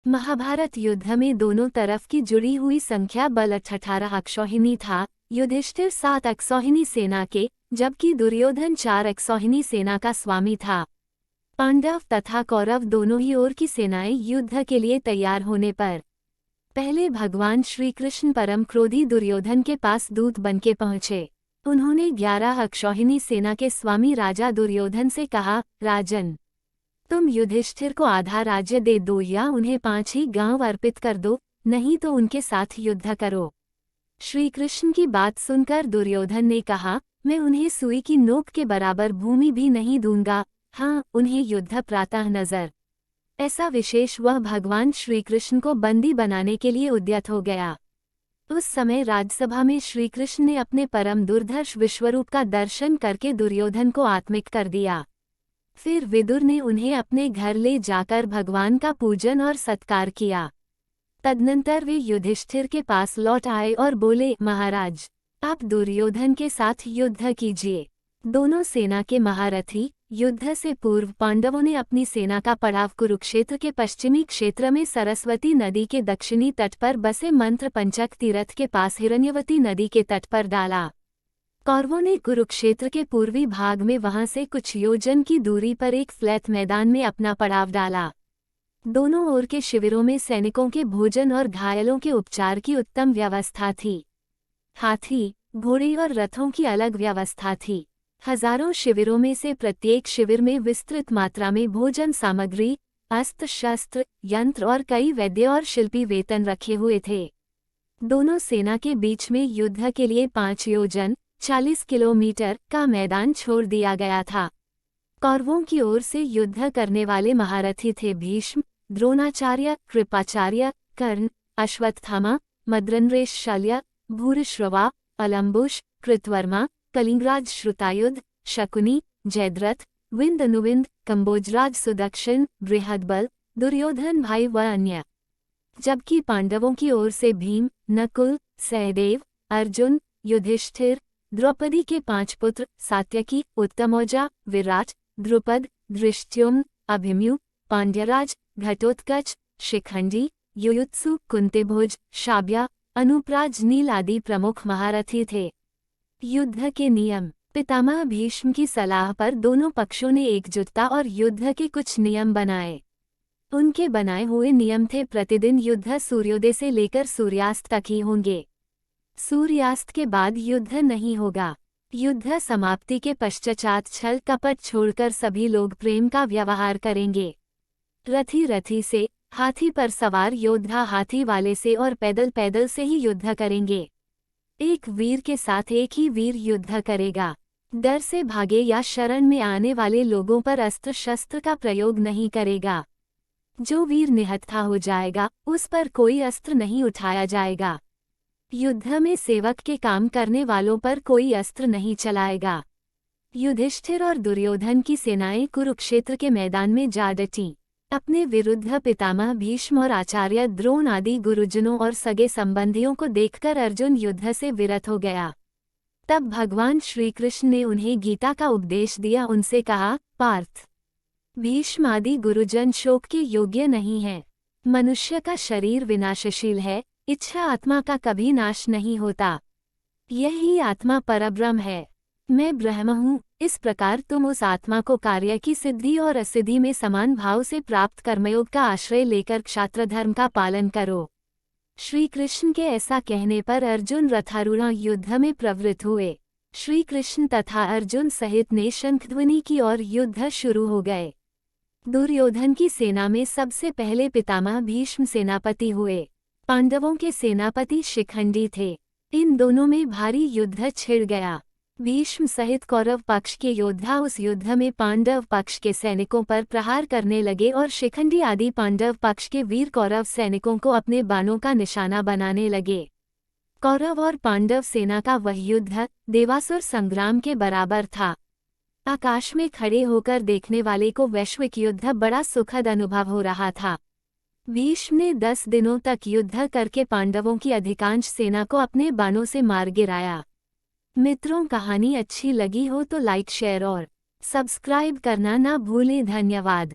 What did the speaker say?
महाभारत युद्ध में दोनों तरफ की जुड़ी हुई संख्या बल 18 अक्षौहिणी था। युधिष्ठिर 7 अक्षौहिणी सेना के, जबकि दुर्योधन 4 अक्षौहिणी सेना का स्वामी था। पांडव तथा कौरव दोनों ही ओर की सेनाएं युद्ध के लिए तैयार होने पर पहले भगवान श्री कृष्ण परम क्रोधी दुर्योधन के पास दूत बनके पहुंचे। उन्होंने 11 अक्षौहिणी सेना के स्वामी राजा दुर्योधन से कहा, राजन, तुम युधिष्ठिर को आधा राज्य दे दो या उन्हें 5 ही गांव अर्पित कर दो, नहीं तो उनके साथ युद्ध करो। श्री कृष्ण की बात सुनकर दुर्योधन ने कहा, मैं उन्हें सुई की नोक के बराबर भूमि भी नहीं दूंगा। हाँ, उन्हें युद्ध प्रातः नजर। ऐसा विशेष वह भगवान श्री कृष्ण को बंदी बनाने के लिए उद्यत हो गया। उस समय राजसभा में श्री कृष्ण ने अपने परम दुर्धर्ष विश्वरूप का दर्शन करके दुर्योधन को आत्मिक कर दिया। फिर विदुर ने उन्हें अपने घर ले जाकर भगवान का पूजन और सत्कार किया। तदनंतर वे युधिष्ठिर के पास लौट आए और बोले, महाराज, आप दुर्योधन के साथ युद्ध कीजिए। दोनों सेना के महारथी युद्ध से पूर्व पांडवों ने अपनी सेना का पड़ाव कुरुक्षेत्र के पश्चिमी क्षेत्र में सरस्वती नदी के दक्षिणी तट पर बसे मंत्र पंचक तीर्थ के पास हिरण्यवती नदी के तट पर डाला। कौरवों ने कुरुक्षेत्र के पूर्वी भाग में वहां से कुछ योजन की दूरी पर एक फ्लैट मैदान में अपना पड़ाव डाला। दोनों ओर के शिविरों में सैनिकों के भोजन और घायलों के उपचार की उत्तम व्यवस्था थी। हाथी, घोड़े और रथों की अलग व्यवस्था थी। हजारों शिविरों में से प्रत्येक शिविर में विस्तृत मात्रा में भोजन सामग्री, अस्त्र शस्त्र, यंत्र और कई वैद्य और शिल्पी वेतन रखे हुए थे। दोनों सेना के बीच में युद्ध के लिए 5 योजन 40 किलोमीटर का मैदान छोड़ दिया गया था। कौरवों की ओर से युद्ध करने वाले महारथी थे भीष्म, द्रोणाचार्य, कृपाचार्य, कर्ण, अश्वत्थामा, मद्रनरेश शल्य, भूरिश्रवा, अलम्बुश, कृतवर्मा, कलिंगराज श्रुतायुध, शकुनी, जयद्रथ, विंद, कंबोजराज सुदक्षिण, बृहदबल, दुर्योधन भाई व अन्य। जबकि पांडवों की ओर से भीम, नकुल, सहदेव, अर्जुन, युधिष्ठिर, द्रौपदी के 5 पुत्र सात्यकी, उत्तमौजा, विराट, द्रुपद, धृष्टद्युम्न, अभिमन्यु, पांड्यराज, घटोत्कच, शिखंडी, युयुत्सु, कुंतीभोज, शाब्या, अनुपराज, नील आदि प्रमुख महारथी थे। युद्ध के नियम। पितामह भीष्म की सलाह पर दोनों पक्षों ने एकजुटता और युद्ध के कुछ नियम बनाए। उनके बनाए हुए नियम थे, प्रतिदिन युद्ध सूर्योदय से लेकर सूर्यास्त तक ही होंगे। सूर्यास्त के बाद युद्ध नहीं होगा। युद्ध समाप्ति के पश्चात छल कपट छोड़कर सभी लोग प्रेम का व्यवहार करेंगे। रथी रथी से, हाथी पर सवार योद्धा हाथी वाले से और पैदल पैदल से ही युद्ध करेंगे। एक वीर के साथ एक ही वीर युद्ध करेगा। डर से भागे या शरण में आने वाले लोगों पर अस्त्र शस्त्र का प्रयोग नहीं करेगा। जो वीर निहत्था हो जाएगा उस पर कोई अस्त्र नहीं उठाया जाएगा। युद्ध में सेवक के काम करने वालों पर कोई अस्त्र नहीं चलाएगा। युधिष्ठिर और दुर्योधन की सेनाएं कुरुक्षेत्र के मैदान में जा डटीं। अपने विरुद्ध पितामह भीष्म और आचार्य द्रोण आदि गुरुजनों और सगे संबंधियों को देखकर अर्जुन युद्ध से विरत हो गया। तब भगवान श्री कृष्ण ने उन्हें गीता का उपदेश दिया। उनसे कहा, पार्थ, भीष्म आदि गुरुजन शोक के योग्य नहीं है। मनुष्य का शरीर विनाशशील है, इच्छा आत्मा का कभी नाश नहीं होता। यही आत्मा परब्रह्म है। मैं ब्रह्म हूँ। इस प्रकार तुम उस आत्मा को कार्य की सिद्धि और असिद्धि में समान भाव से प्राप्त कर्मयोग का आश्रय लेकर क्षात्र धर्म का पालन करो। श्री कृष्ण के ऐसा कहने पर अर्जुन रथारूढ़ युद्ध में प्रवृत्त हुए। श्री कृष्ण तथा अर्जुन सहित ने शंखध्वनि की और युद्ध शुरू हो गए। दुर्योधन की सेना में सबसे पहले पितामह भीष्म सेनापति हुए। पांडवों के सेनापति शिखंडी थे। इन दोनों में भारी युद्ध छिड़ गया। भीष्म सहित कौरव पक्ष के योद्धा उस युद्ध में पांडव पक्ष के सैनिकों पर प्रहार करने लगे और शिखंडी आदि पांडव पक्ष के वीर कौरव सैनिकों को अपने बाणों का निशाना बनाने लगे। कौरव और पांडव सेना का वह युद्ध देवासुर संग्राम के बराबर था। आकाश में खड़े होकर देखने वाले को वैश्विक युद्ध बड़ा सुखद अनुभव हो रहा था। भीष्म ने 10 दिनों तक युद्ध करके पांडवों की अधिकांश सेना को अपने बाणों से मार गिराया। मित्रों, कहानी अच्छी लगी हो तो लाइक शेयर और सब्सक्राइब करना ना भूलें। धन्यवाद।